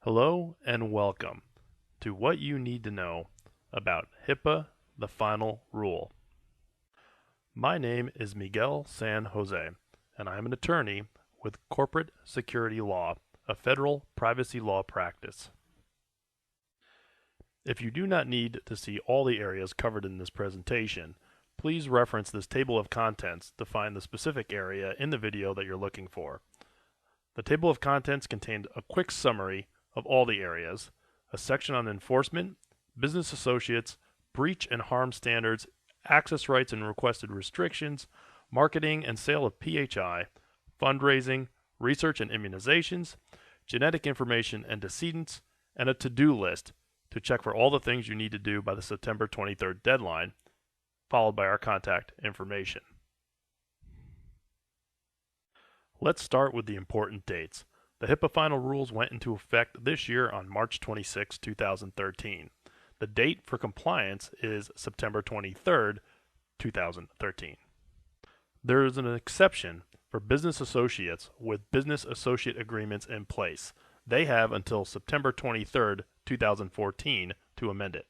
Hello and welcome to what you need to know about HIPAA The Final Rule. My name is Miguel San Jose, and I am an attorney with Corporate Security Law, a federal privacy law practice. If you do not need to see all the areas covered in this presentation, please reference this table of contents to find the specific area in the video that you're looking for. The table of contents contained a quick summary of all the areas, a section on enforcement, business associates, breach and harm standards, access rights and requested restrictions, marketing and sale of PHI, fundraising, research and immunizations, genetic information and decedents, and a to-do list to check for all the things you need to do by the September 23rd deadline, followed by our contact information. Let's start with the important dates. The HIPAA final rules went into effect this year on March 26, 2013. The date for compliance is September 23, 2013. There is an exception for business associates with business associate agreements in place. They have until September 23, 2014 to amend it.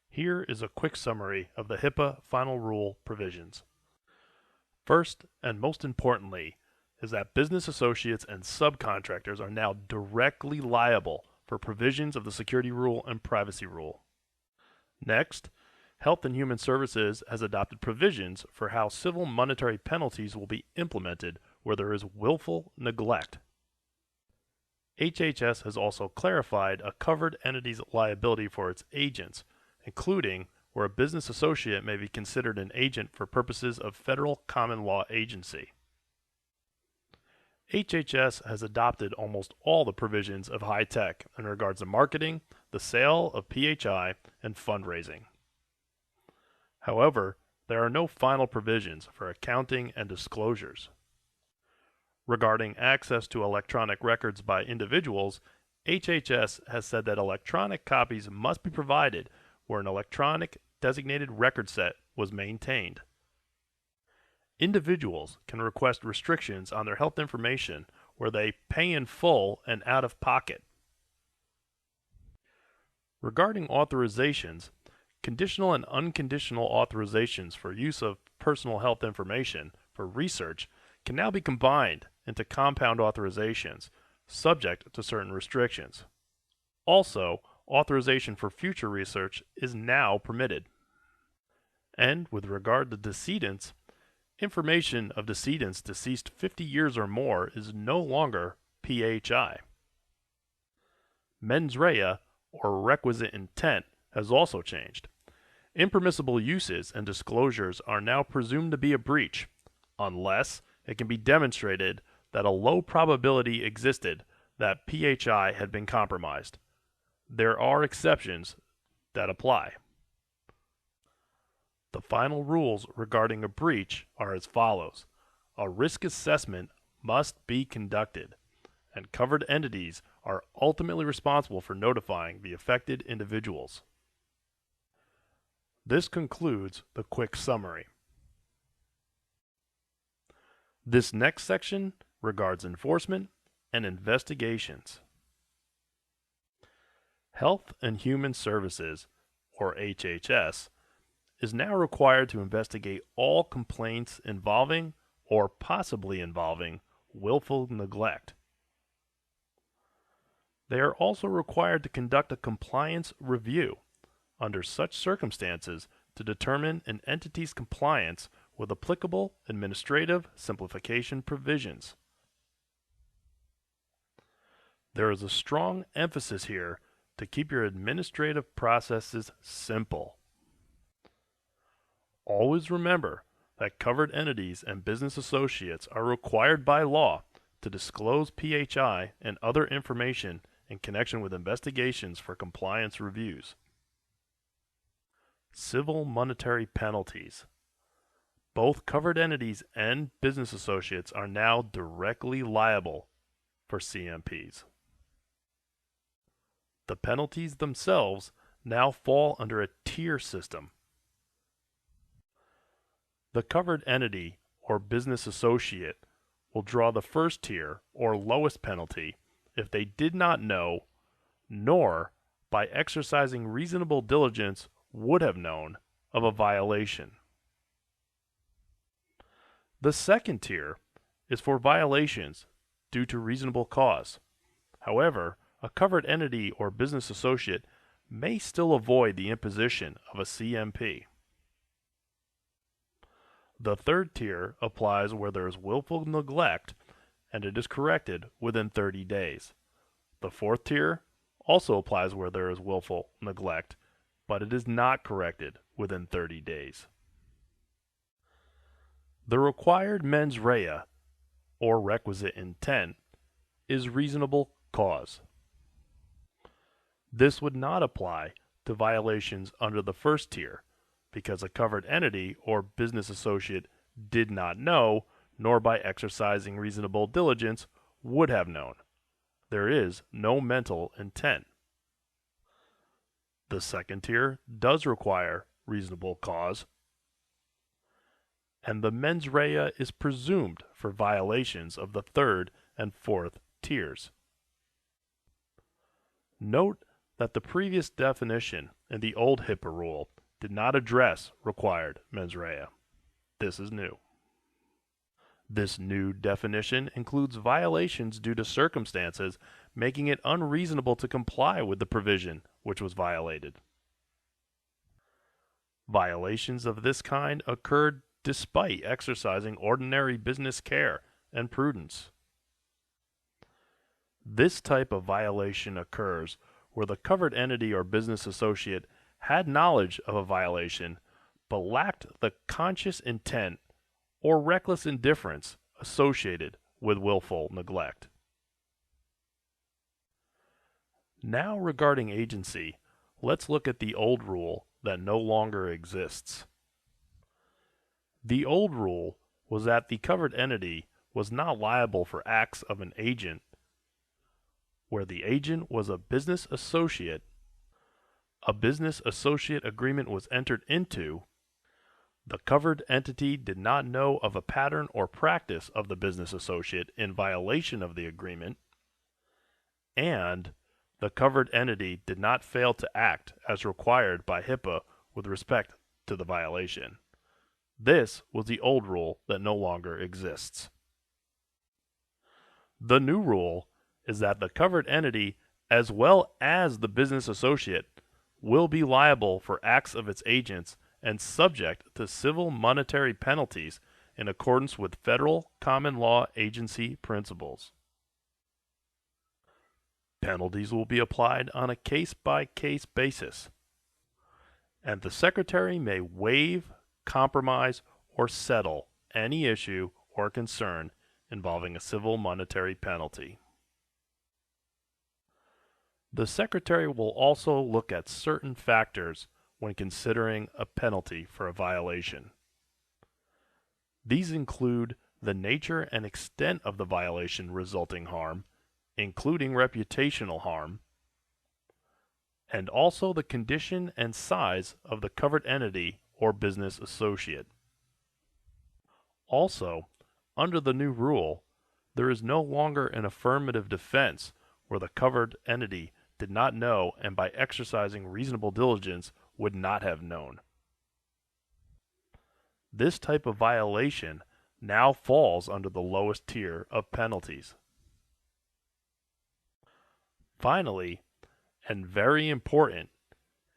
Here is a quick summary of the HIPAA final rule provisions. First, and most importantly, is that business associates and subcontractors are now directly liable for provisions of the security rule and privacy rule. Next, Health and Human Services has adopted provisions for how civil monetary penalties will be implemented where there is willful neglect. HHS has also clarified a covered entity's liability for its agents, including where a business associate may be considered an agent for purposes of federal common law agency. HHS has adopted almost all the provisions of high tech in regards to marketing, the sale of PHI, and fundraising. However, there are no final provisions for accounting and disclosures. Regarding access to electronic records by individuals, HHS has said that electronic copies must be provided where an electronic designated record set was maintained. Individuals can request restrictions on their health information where they pay in full and out of pocket. Regarding authorizations, conditional and unconditional authorizations for use of personal health information for research can now be combined into compound authorizations, subject to certain restrictions. Also, authorization for future research is now permitted. And with regard to decedents, information of decedents deceased 50 years or more is no longer PHI. Mens rea, or requisite intent, has also changed. Impermissible uses and disclosures are now presumed to be a breach, unless it can be demonstrated that a low probability existed that PHI had been compromised. There are exceptions that apply. The final rules regarding a breach are as follows. A risk assessment must be conducted, and covered entities are ultimately responsible for notifying the affected individuals. This concludes the quick summary. This next section regards enforcement and investigations. Health and Human Services, or HHS, is now required to investigate all complaints involving or possibly involving willful neglect. They are also required to conduct a compliance review under such circumstances to determine an entity's compliance with applicable administrative simplification provisions. There is a strong emphasis here to keep your administrative processes simple. Always remember that covered entities and business associates are required by law to disclose PHI and other information in connection with investigations for compliance reviews. Civil monetary penalties. Both covered entities and business associates are now directly liable for CMPs. The penalties themselves now fall under a tier system. The covered entity or business associate will draw the first tier or lowest penalty if they did not know nor by exercising reasonable diligence would have known of a violation. The second tier is for violations due to reasonable cause. However, a covered entity or business associate may still avoid the imposition of a CMP. The third tier applies where there is willful neglect and it is corrected within 30 days. The fourth tier also applies where there is willful neglect, but it is not corrected within 30 days. The required mens rea, or requisite intent, is reasonable cause. This would not apply to violations under the first tier, because a covered entity or business associate did not know, nor by exercising reasonable diligence would have known. There is no mental intent. The second tier does require reasonable cause, and the mens rea is presumed for violations of the third and fourth tiers. Note that the previous definition in the old HIPAA rule did not address required mens rea. This is new. This new definition includes violations due to circumstances making it unreasonable to comply with the provision which was violated. Violations of this kind occurred despite exercising ordinary business care and prudence. This type of violation occurs where the covered entity or business associate had knowledge of a violation but lacked the conscious intent or reckless indifference associated with willful neglect. Now regarding agency, let's look at the old rule that no longer exists. The old rule was that the covered entity was not liable for acts of an agent where the agent was a business associate agreement was entered into, the covered entity did not know of a pattern or practice of the business associate in violation of the agreement, and the covered entity did not fail to act as required by HIPAA with respect to the violation. This was the old rule that no longer exists. The new rule is that the covered entity, as well as the business associate, will be liable for acts of its agents and subject to civil monetary penalties in accordance with federal common law agency principles. Penalties will be applied on a case-by-case basis, and the Secretary may waive, compromise, or settle any issue or concern involving a civil monetary penalty. The Secretary will also look at certain factors when considering a penalty for a violation. These include the nature and extent of the violation resulting harm, including reputational harm, and also the condition and size of the covered entity or business associate. Also, under the new rule, there is no longer an affirmative defense where the covered entity did not know and by exercising reasonable diligence would not have known. This type of violation now falls under the lowest tier of penalties. Finally, and very important,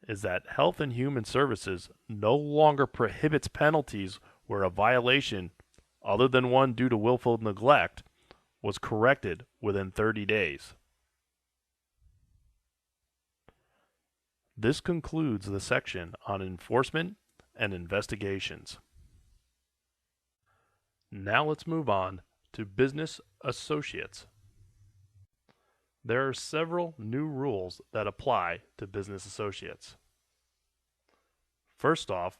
is that Health and Human Services no longer prohibits penalties where a violation, other than one due to willful neglect, was corrected within 30 days. This concludes the section on enforcement and investigations. Now let's move on to business associates. There are several new rules that apply to business associates. First off,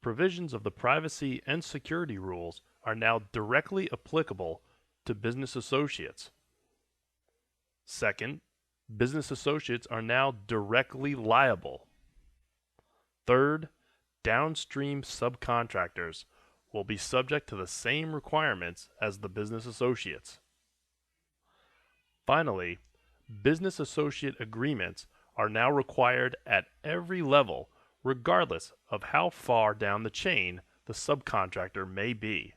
provisions of the privacy and security rules are now directly applicable to business associates. Second, business associates are now directly liable. Third, downstream subcontractors will be subject to the same requirements as the business associates. Finally, business associate agreements are now required at every level, regardless of how far down the chain the subcontractor may be.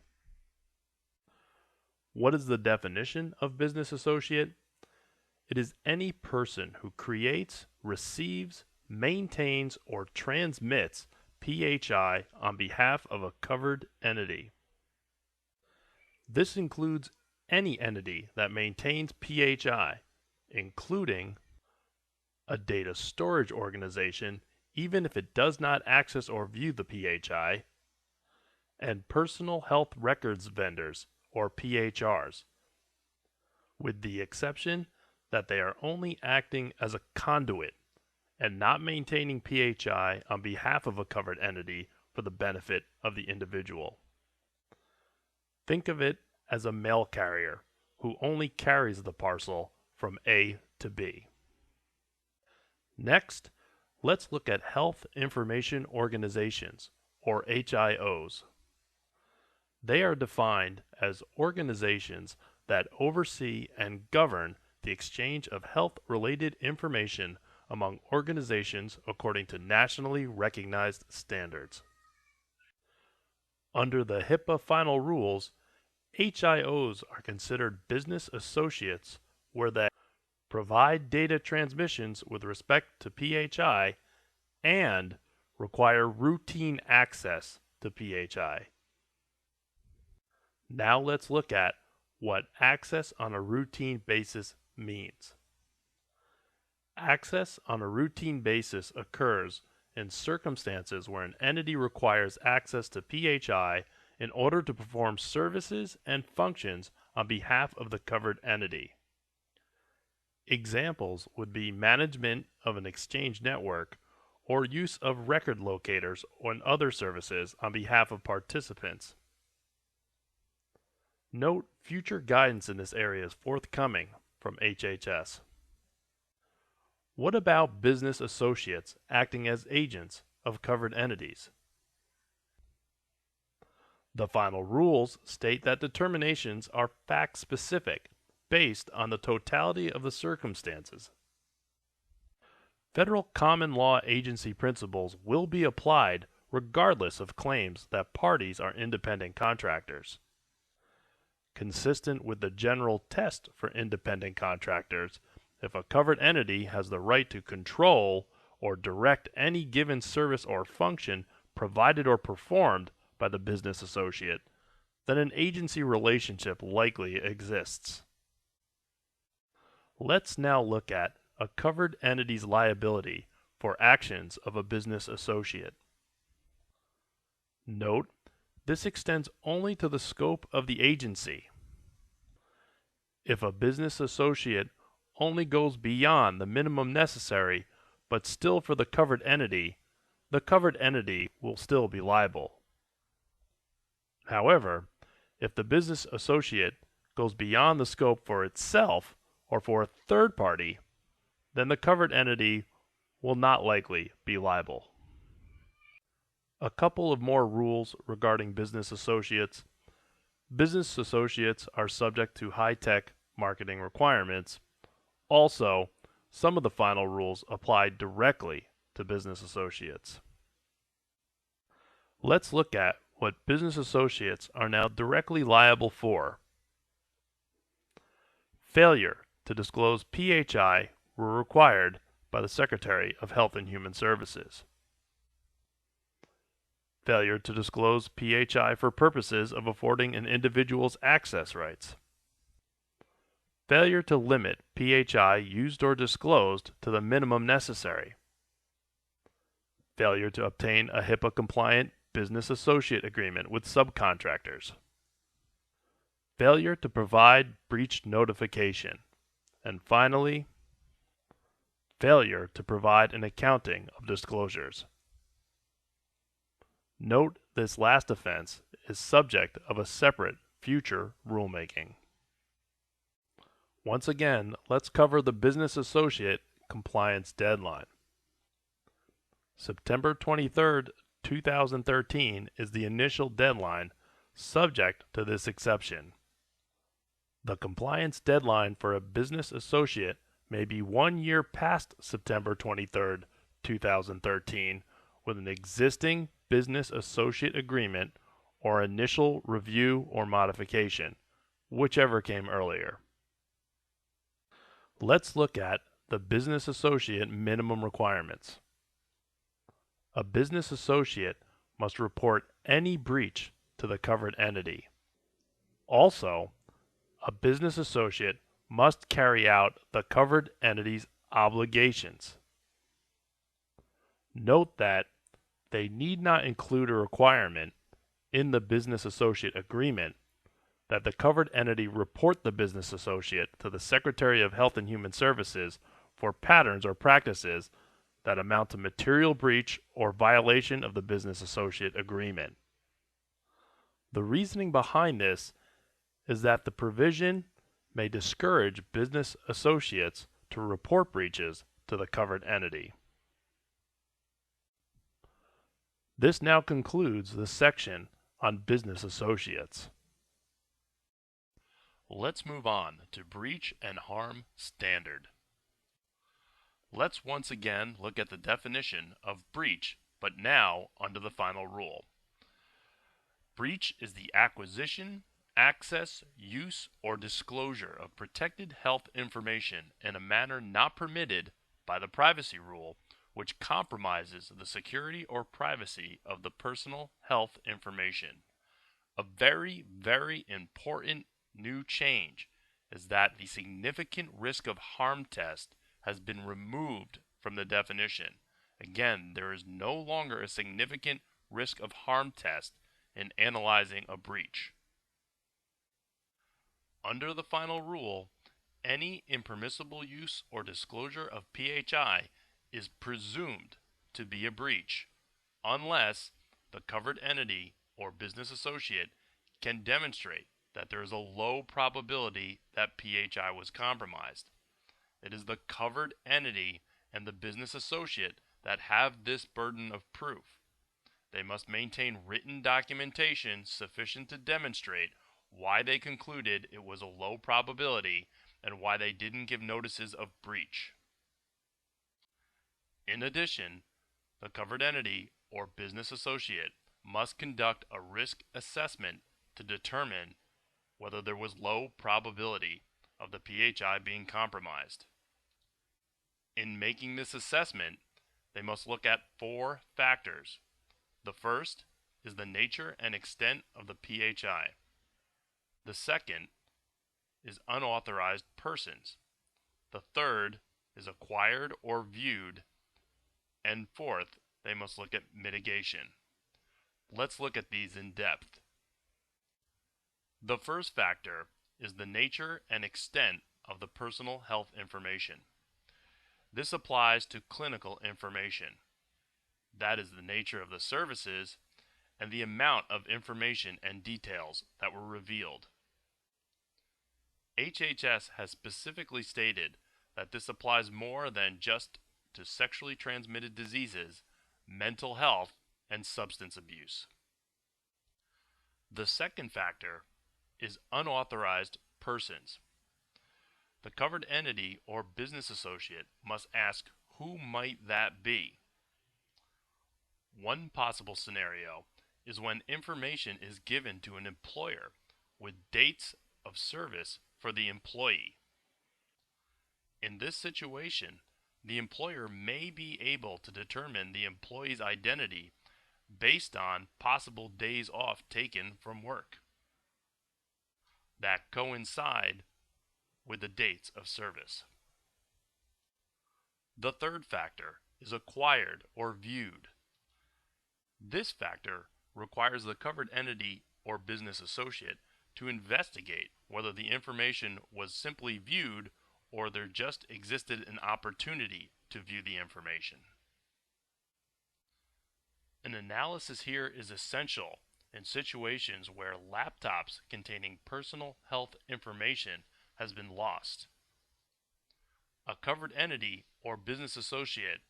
What is the definition of business associate? It is any person who creates, receives, maintains, or transmits PHI on behalf of a covered entity. This includes any entity that maintains PHI, including a data storage organization, even if it does not access or view the PHI, and personal health records vendors, or PHRs, with the exception that they are only acting as a conduit and not maintaining PHI on behalf of a covered entity for the benefit of the individual. Think of it as a mail carrier who only carries the parcel from A to B. Next, let's look at Health Information Organizations, or HIOs. They are defined as organizations that oversee and govern the exchange of health-related information among organizations according to nationally recognized standards. Under the HIPAA Final Rules, HIOs are considered business associates where they provide data transmissions with respect to PHI and require routine access to PHI. Now let's look at what access on a routine basis means. Access on a routine basis occurs in circumstances where an entity requires access to PHI in order to perform services and functions on behalf of the covered entity. Examples would be management of an exchange network or use of record locators and other services on behalf of participants. Note future guidance in this area is forthcoming from HHS. What about business associates acting as agents of covered entities? The final rules state that determinations are fact-specific, based on the totality of the circumstances. Federal common law agency principles will be applied regardless of claims that parties are independent contractors. Consistent with the general test for independent contractors, if a covered entity has the right to control or direct any given service or function provided or performed by the business associate, then an agency relationship likely exists. Let's now look at a covered entity's liability for actions of a business associate. Note, this extends only to the scope of the agency. If a business associate only goes beyond the minimum necessary, but still for the covered entity will still be liable. However, if the business associate goes beyond the scope for itself or for a third party, then the covered entity will not likely be liable. A couple of more rules regarding business associates. Business associates are subject to high-tech marketing requirements. Also, some of the final rules apply directly to business associates. Let's look at what business associates are now directly liable for. Failure to disclose PHI were required by the Secretary of Health and Human Services. Failure to disclose PHI for purposes of affording an individual's access rights. Failure to limit PHI used or disclosed to the minimum necessary. Failure to obtain a HIPAA-compliant business associate agreement with subcontractors. Failure to provide breach notification. And finally, failure to provide an accounting of disclosures. Note this last offense is subject of a separate future rulemaking. Once again, let's cover the business associate compliance deadline. September 23rd, 2013 is the initial deadline subject to this exception. The compliance deadline for a business associate may be 1 year past September 23rd, 2013, with an existing business associate agreement or initial review or modification, whichever came earlier. Let's look at the business associate minimum requirements. A business associate must report any breach to the covered entity. Also, a business associate must carry out the covered entity's obligations. Note that they need not include a requirement in the business associate agreement that the covered entity report the business associate to the Secretary of Health and Human Services for patterns or practices that amount to material breach or violation of the business associate agreement. The reasoning behind this is that the provision may discourage business associates to report breaches to the covered entity. This now concludes the section on business associates. Let's move on to breach and harm standard. Let's once again look at the definition of breach, but now under the final rule. Breach is the acquisition, access, use, or disclosure of protected health information in a manner not permitted by the privacy rule, which compromises the security or privacy of the personal health information. A very, very important new change is that the significant risk of harm test has been removed from the definition. Again, there is no longer a significant risk of harm test in analyzing a breach. Under the final rule, any impermissible use or disclosure of PHI is presumed to be a breach unless the covered entity or business associate can demonstrate that there is a low probability that PHI was compromised. It is the covered entity and the business associate that have this burden of proof. They must maintain written documentation sufficient to demonstrate why they concluded it was a low probability and why they didn't give notices of breach. In addition, the covered entity or business associate must conduct a risk assessment to determine whether there was low probability of the PHI being compromised. In making this assessment, they must look at 4 factors. The first is the nature and extent of the PHI. The second is unauthorized persons. The third is acquired or viewed. And fourth, they must look at mitigation. Let's look at these in depth. The first factor is the nature and extent of the personal health information. This applies to clinical information. That is the nature of the services and the amount of information and details that were revealed. HHS has specifically stated that this applies more than just to sexually transmitted diseases, mental health, and substance abuse. The second factor is unauthorized persons. The covered entity or business associate must ask who might that be. One possible scenario is when information is given to an employer with dates of service for the employee. In this situation, the employer may be able to determine the employee's identity based on possible days off taken from work that coincide with the dates of service. The third factor is acquired or viewed. This factor requires the covered entity or business associate to investigate whether the information was simply viewed or there just existed an opportunity to view the information. An analysis here is essential in situations where laptops containing personal health information has been lost. A covered entity or business associate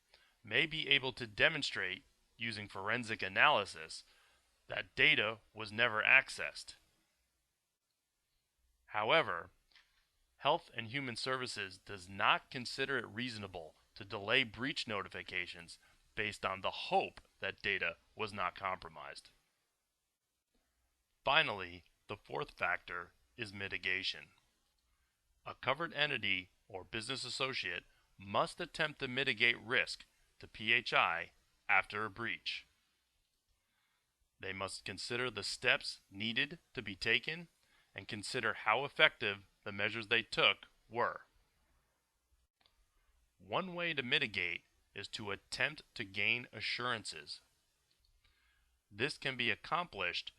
may be able to demonstrate using forensic analysis that data was never accessed. However, Health and Human Services does not consider it reasonable to delay breach notifications based on the hope that data was not compromised. Finally, the fourth factor is mitigation. A covered entity or business associate must attempt to mitigate risk to PHI after a breach. They must consider the steps needed to be taken and consider how effective the measures they took were. One way to mitigate is to attempt to gain assurances. This can be accomplished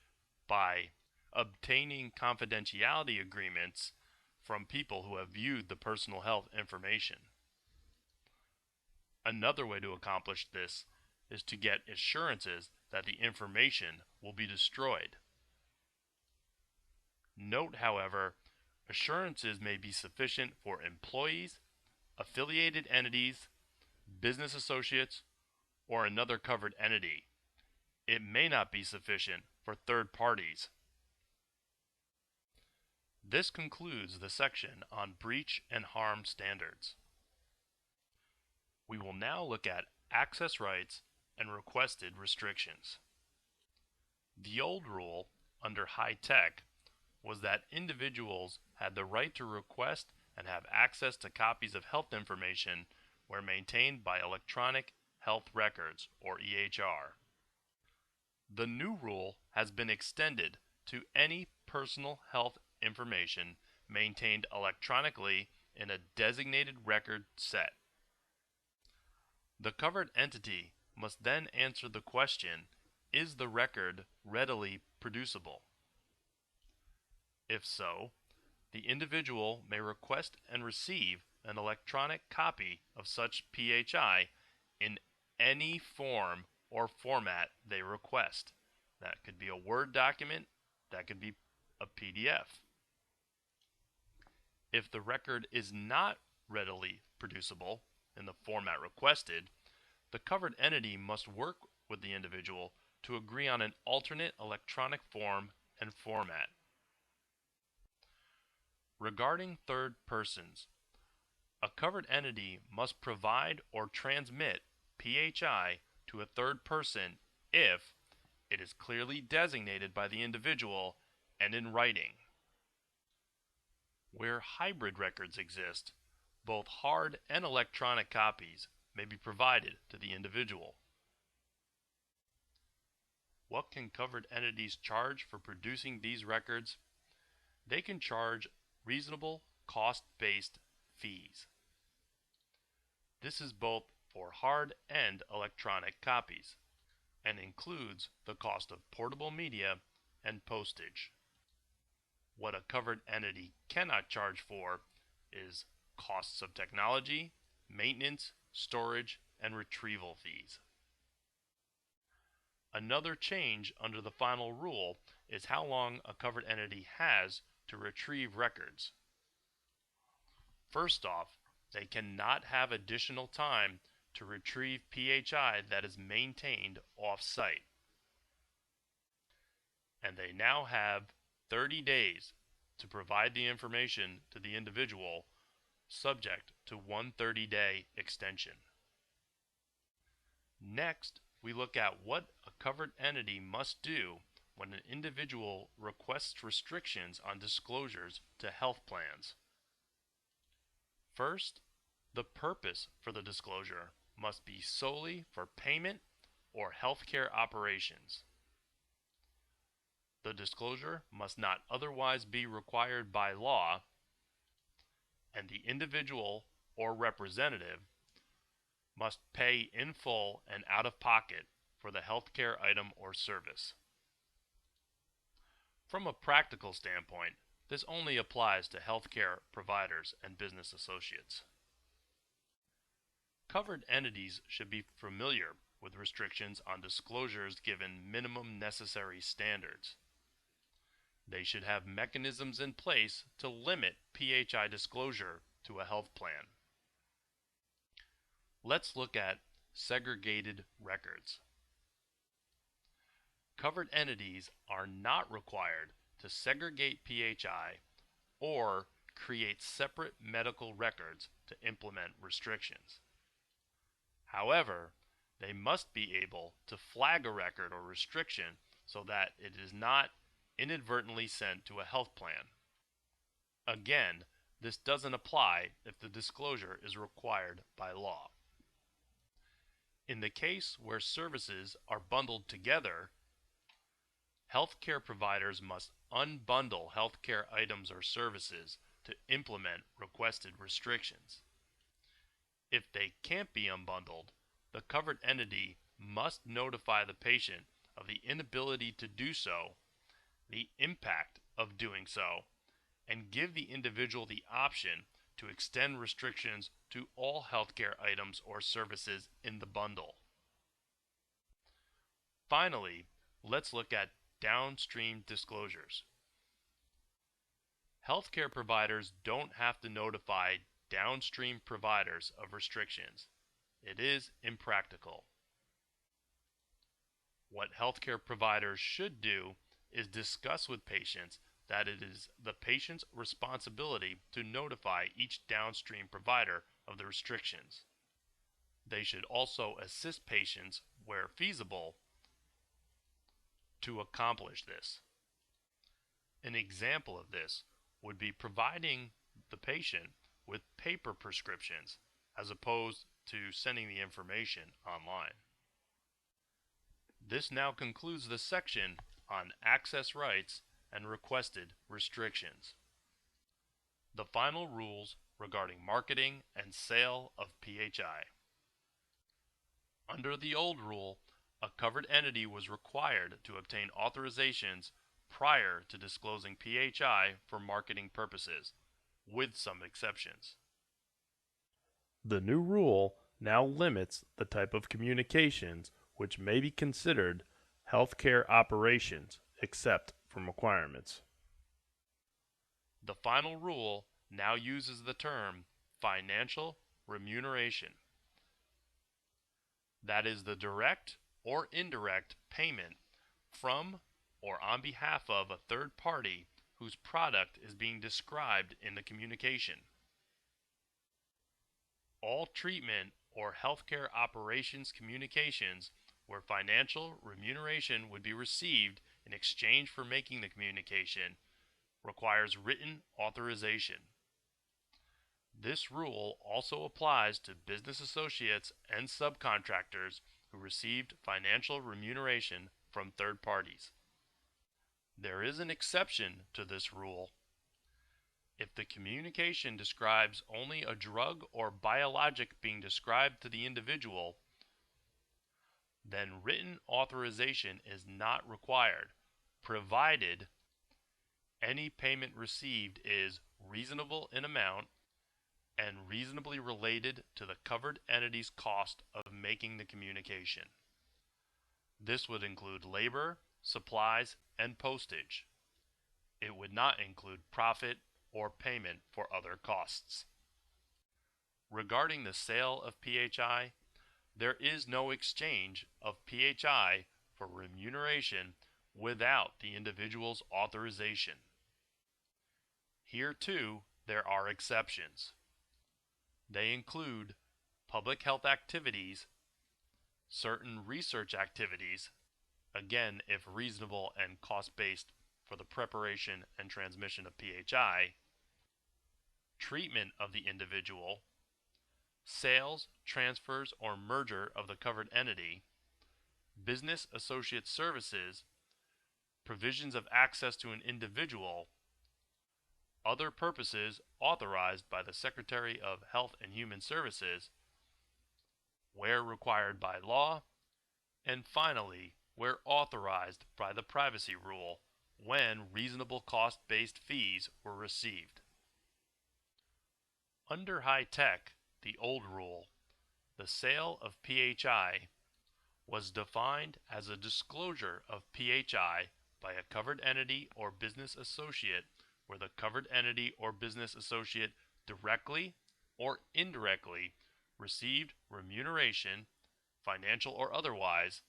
by obtaining confidentiality agreements from people who have viewed the personal health information. Another way to accomplish this is to get assurances that the information will be destroyed. Note, however, assurances may be sufficient for employees, affiliated entities, business associates, or another covered entity. It may not be sufficient for third parties. This concludes the section on breach and harm standards. We will now look at access rights and requested restrictions. The old rule under high tech was that individuals had the right to request and have access to copies of health information where maintained by Electronic Health Records, or EHR. The new rule has been extended to any personal health information maintained electronically in a designated record set. The covered entity must then answer the question, is the record readily producible? If so, the individual may request and receive an electronic copy of such PHI in any form or format they request. That could be a Word document, that could be a PDF. If the record is not readily producible in the format requested, the covered entity must work with the individual to agree on an alternate electronic form and format. Regarding third persons, a covered entity must provide or transmit PHI to a third person if it is clearly designated by the individual and in writing. Where hybrid records exist, both hard and electronic copies may be provided to the individual. What can covered entities charge for producing these records? They can charge reasonable cost-based fees. This is both for hard and electronic copies and includes the cost of portable media and postage. What a covered entity cannot charge for is costs of technology, maintenance, storage, and retrieval fees. Another change under the final rule is how long a covered entity has to retrieve records. First off, they cannot have additional time to retrieve PHI that is maintained off-site. And they now have 30 days to provide the information to the individual, subject to one 30-day extension. Next, we look at what a covered entity must do when an individual requests restrictions on disclosures to health plans. First, the purpose for the disclosure must be solely for payment or healthcare operations. The disclosure must not otherwise be required by law, and the individual or representative must pay in full and out of pocket for the healthcare item or service. From a practical standpoint, this only applies to healthcare providers and business associates. Covered entities should be familiar with restrictions on disclosures given minimum necessary standards. They should have mechanisms in place to limit PHI disclosure to a health plan. Let's look at segregated records. Covered entities are not required to segregate PHI or create separate medical records to implement restrictions. However, they must be able to flag a record or restriction so that it is not inadvertently sent to a health plan. Again, this doesn't apply if the disclosure is required by law. In the case where services are bundled together, healthcare providers must unbundle healthcare items or services to implement requested restrictions. If they can't be unbundled, the covered entity must notify the patient of the inability to do so, the impact of doing so, and give the individual the option to extend restrictions to all healthcare items or services in the bundle. Finally, let's look at downstream disclosures. Healthcare providers don't have to notify downstream providers of restrictions. It is impractical. What healthcare providers should do is discuss with patients that it is the patient's responsibility to notify each downstream provider of the restrictions. They should also assist patients where feasible to accomplish this. An example of this would be providing the patient with paper prescriptions as opposed to sending the information online. This now concludes the section on access rights and requested restrictions. The final rules regarding marketing and sale of PHI. Under the old rule, a covered entity was required to obtain authorizations prior to disclosing PHI for marketing purposes, with some exceptions. The new rule now limits the type of communications which may be considered healthcare operations except from requirements. The final rule now uses the term financial remuneration. That is the direct or indirect payment from or on behalf of a third party whose product is being described in the communication. All treatment or healthcare operations communications where financial remuneration would be received in exchange for making the communication requires written authorization. This rule also applies to business associates and subcontractors who received financial remuneration from third parties. There is an exception to this rule. If the communication describes only a drug or biologic being described to the individual, then written authorization is not required, provided any payment received is reasonable in amount and reasonably related to the covered entity's cost of making the communication. This would include labor, supplies, and postage. It would not include profit or payment for other costs. Regarding the sale of PHI, there is no exchange of PHI for remuneration without the individual's authorization. Here too, there are exceptions. They include public health activities, certain research activities, again if reasonable and cost-based for the preparation and transmission of PHI, treatment of the individual, sales, transfers, or merger of the covered entity, business associate services, provisions of access to an individual, other purposes authorized by the Secretary of Health and Human Services, where required by law, and finally, where authorized by the privacy rule, when reasonable cost-based fees were received. Under high tech, the old rule, the sale of PHI was defined as a disclosure of PHI by a covered entity or business associate where the covered entity or business associate directly or indirectly received remuneration, financial or otherwise,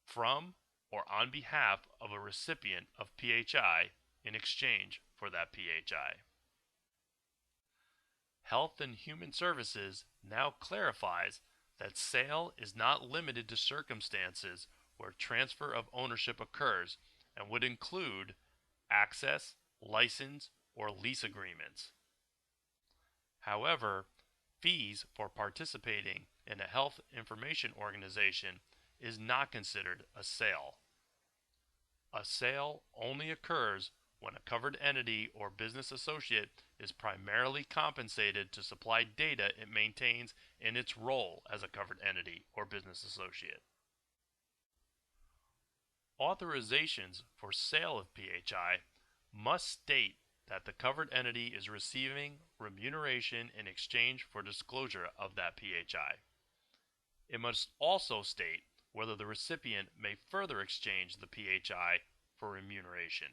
from or on behalf of a recipient of PHI in exchange for that PHI. Health and Human Services now clarifies that sale is not limited to circumstances where transfer of ownership occurs and would include access, license, or lease agreements. However, fees for participating in a health information organization is not considered a sale. A sale only occurs when a covered entity or business associate is primarily compensated to supply data it maintains in its role as a covered entity or business associate. Authorizations for sale of PHI must state that the covered entity is receiving remuneration in exchange for disclosure of that PHI. It must also state whether the recipient may further exchange the PHI for remuneration.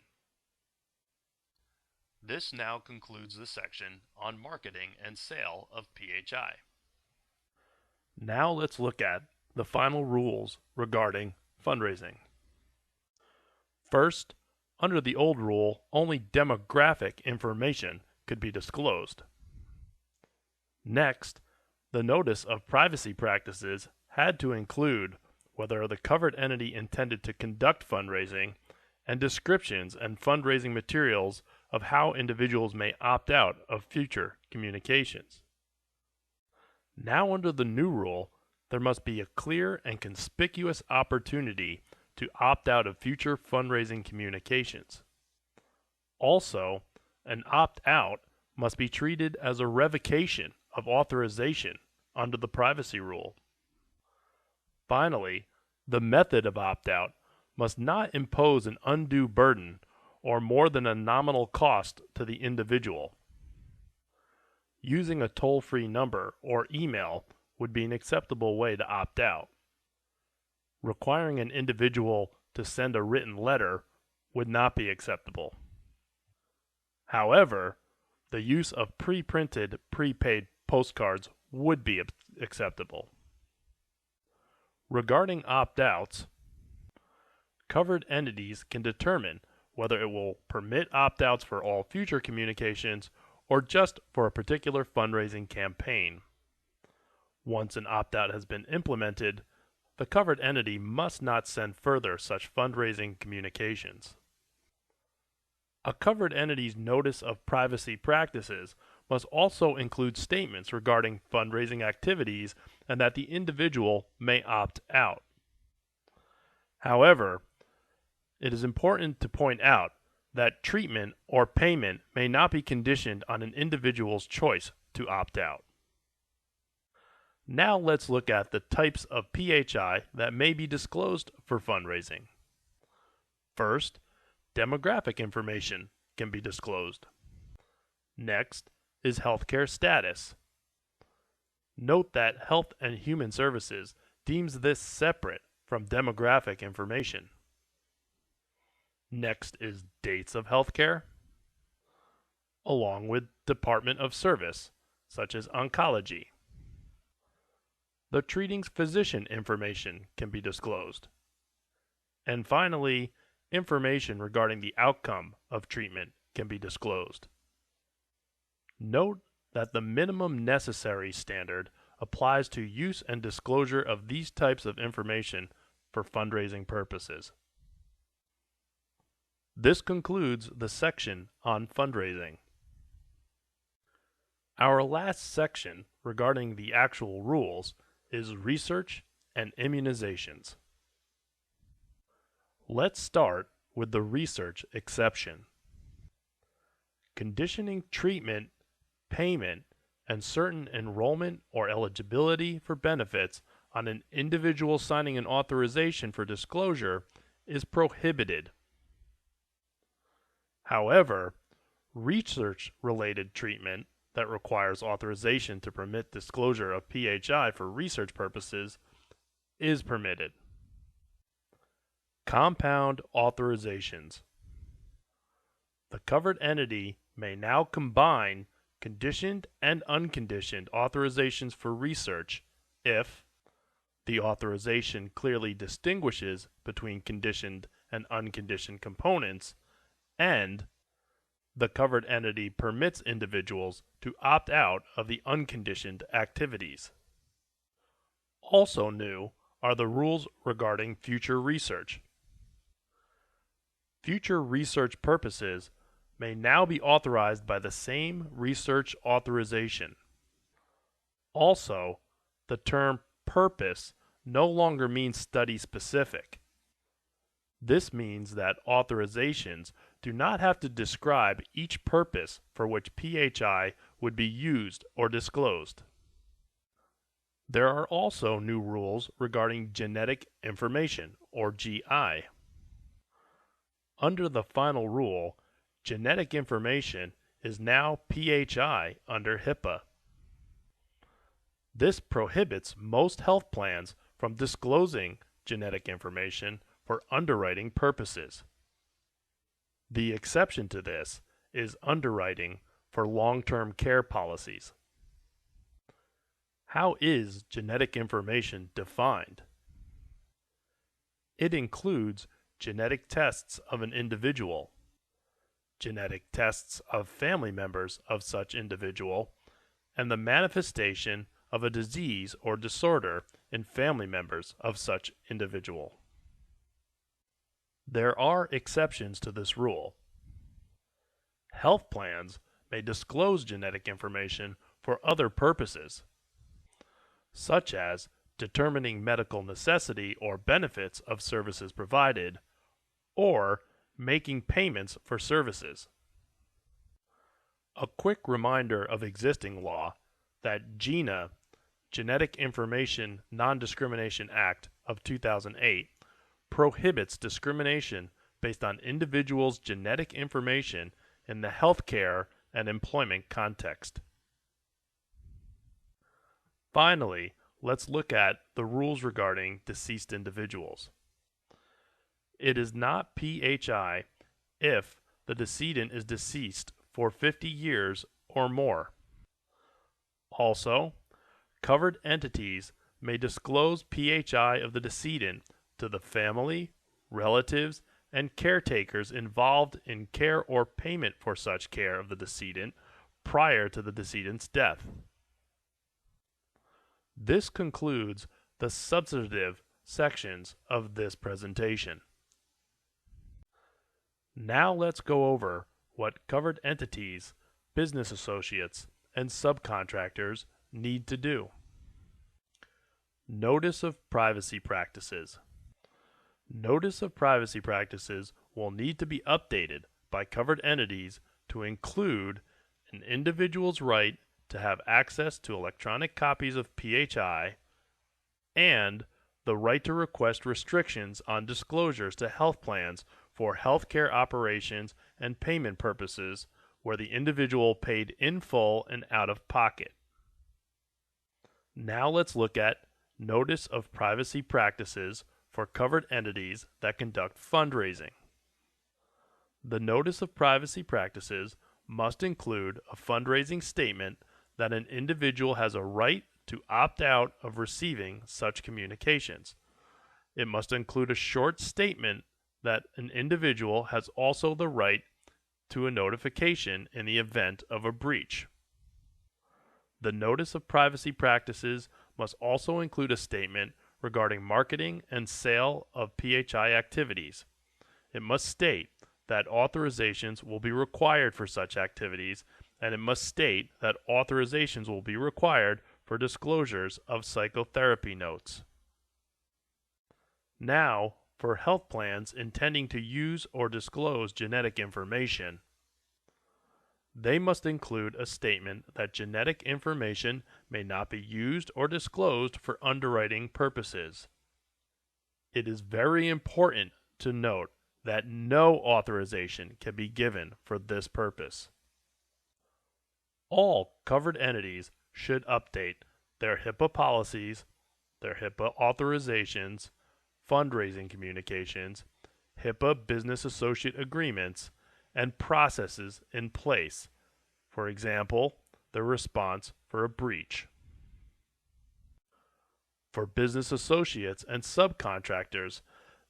This now concludes the section on marketing and sale of PHI. Now let's look at the final rules regarding fundraising. First, under the old rule, only demographic information could be disclosed. Next, the notice of privacy practices had to include whether the covered entity intended to conduct fundraising and descriptions and fundraising materials of how individuals may opt out of future communications. Now under the new rule, there must be a clear and conspicuous opportunity to opt out of future fundraising communications. Also, an opt-out must be treated as a revocation of authorization under the privacy rule. Finally, the method of opt-out must not impose an undue burden or more than a nominal cost to the individual. Using a toll-free number or email would be an acceptable way to opt out. Requiring an individual to send a written letter would not be acceptable. However, the use of pre-printed, prepaid postcards would be acceptable. Regarding opt-outs, covered entities can determine whether it will permit opt-outs for all future communications or just for a particular fundraising campaign. Once an opt-out has been implemented, the covered entity must not send further such fundraising communications. A covered entity's notice of privacy practices must also include statements regarding fundraising activities and that the individual may opt out. However, it is important to point out that treatment or payment may not be conditioned on an individual's choice to opt out. Now let's look at the types of PHI that may be disclosed for fundraising. First, demographic information can be disclosed. Next is healthcare status. Note that Health and Human Services deems this separate from demographic information. Next is dates of healthcare, along with Department of Service, such as oncology. The treating physician information can be disclosed. And finally, information regarding the outcome of treatment can be disclosed. Note that the minimum necessary standard applies to use and disclosure of these types of information for fundraising purposes. This concludes the section on fundraising. Our last section regarding the actual rules is research and immunizations. Let's start with the research exception. Conditioning treatment, payment, and certain enrollment or eligibility for benefits on an individual signing an authorization for disclosure is prohibited. However, research-related treatment that requires authorization to permit disclosure of PHI for research purposes is permitted. Compound authorizations. The covered entity may now combine conditioned and unconditioned authorizations for research if the authorization clearly distinguishes between conditioned and unconditioned components and The covered entity permits individuals to opt out of the unconditioned activities. Also new are the rules regarding future research. Future research purposes may now be authorized by the same research authorization. Also, the term purpose no longer means study specific. This means that authorizations do not have to describe each purpose for which PHI would be used or disclosed. There are also new rules regarding genetic information, or GI. Under the final rule, genetic information is now PHI under HIPAA. This prohibits most health plans from disclosing genetic information for underwriting purposes. The exception to this is underwriting for long-term care policies. How is genetic information defined? It includes genetic tests of an individual, genetic tests of family members of such individual, and the manifestation of a disease or disorder in family members of such individual. There are exceptions to this rule. Health plans may disclose genetic information for other purposes, such as determining medical necessity or benefits of services provided, or making payments for services. A quick reminder of existing law that GINA, Genetic Information Non-Discrimination Act of 2008, prohibits discrimination based on individuals' genetic information in the healthcare and employment context. Finally, let's look at the rules regarding deceased individuals. It is not PHI if the decedent is deceased for 50 years or more. Also, covered entities may disclose PHI of the decedent to the family, relatives, and caretakers involved in care or payment for such care of the decedent prior to the decedent's death. This concludes the substantive sections of this presentation. Now let's go over what covered entities, business associates, and subcontractors need to do. Notice of privacy practices. Notice of privacy practices will need to be updated by covered entities to include an individual's right to have access to electronic copies of PHI and the right to request restrictions on disclosures to health plans for healthcare operations and payment purposes where the individual paid in full and out of pocket. Now let's look at notice of privacy practices for covered entities that conduct fundraising. The notice of privacy practices must include a fundraising statement that an individual has a right to opt out of receiving such communications. It must include a short statement that an individual has also the right to a notification in the event of a breach. The notice of privacy practices must also include a statement regarding marketing and sale of PHI activities. It must state that authorizations will be required for such activities, and it must state that authorizations will be required for disclosures of psychotherapy notes. Now, for health plans intending to use or disclose genetic information, they must include a statement that genetic information may not be used or disclosed for underwriting purposes. It is very important to note that no authorization can be given for this purpose. All covered entities should update their HIPAA policies, their HIPAA authorizations, fundraising communications, HIPAA business associate agreements, and processes in place. For example, the response for a breach. For business associates and subcontractors,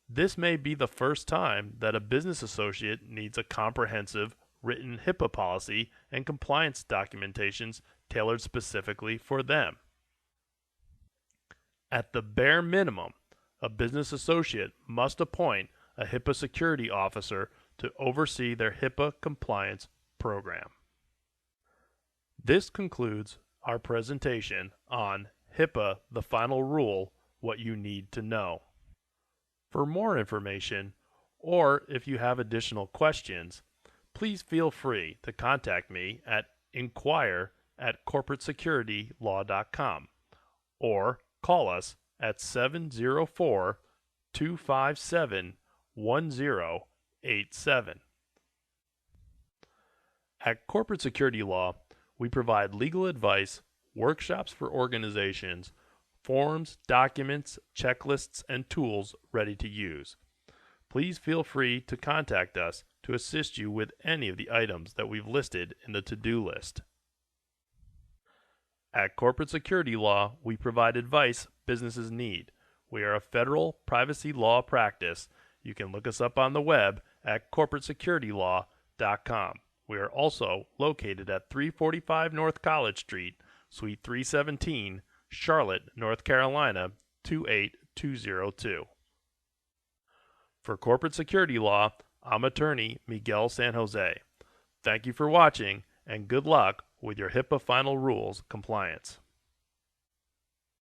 this may be the first time that a business associate needs a comprehensive written HIPAA policy and compliance documentations tailored specifically for them. At the bare minimum, a business associate must appoint a HIPAA security officer to oversee their HIPAA compliance program. This concludes our presentation on HIPAA The Final Rule, What You Need to Know. For more information, or if you have additional questions, please feel free to contact me at inquire@corporatesecuritylaw.com or call us at 704-257-1087. At Corporate Security Law, we provide legal advice, workshops for organizations, forms, documents, checklists, and tools ready to use. Please feel free to contact us to assist you with any of the items that we've listed in the to-do list. At Corporate Security Law, we provide advice businesses need. We are a federal privacy law practice. You can look us up on the web at corporatesecuritylaw.com. We are also located at 345 North College Street, Suite 317, Charlotte, North Carolina, 28202. For Corporate Security Law, I'm attorney Miguel San Jose. Thank you for watching, and good luck with your HIPAA Final Rules compliance.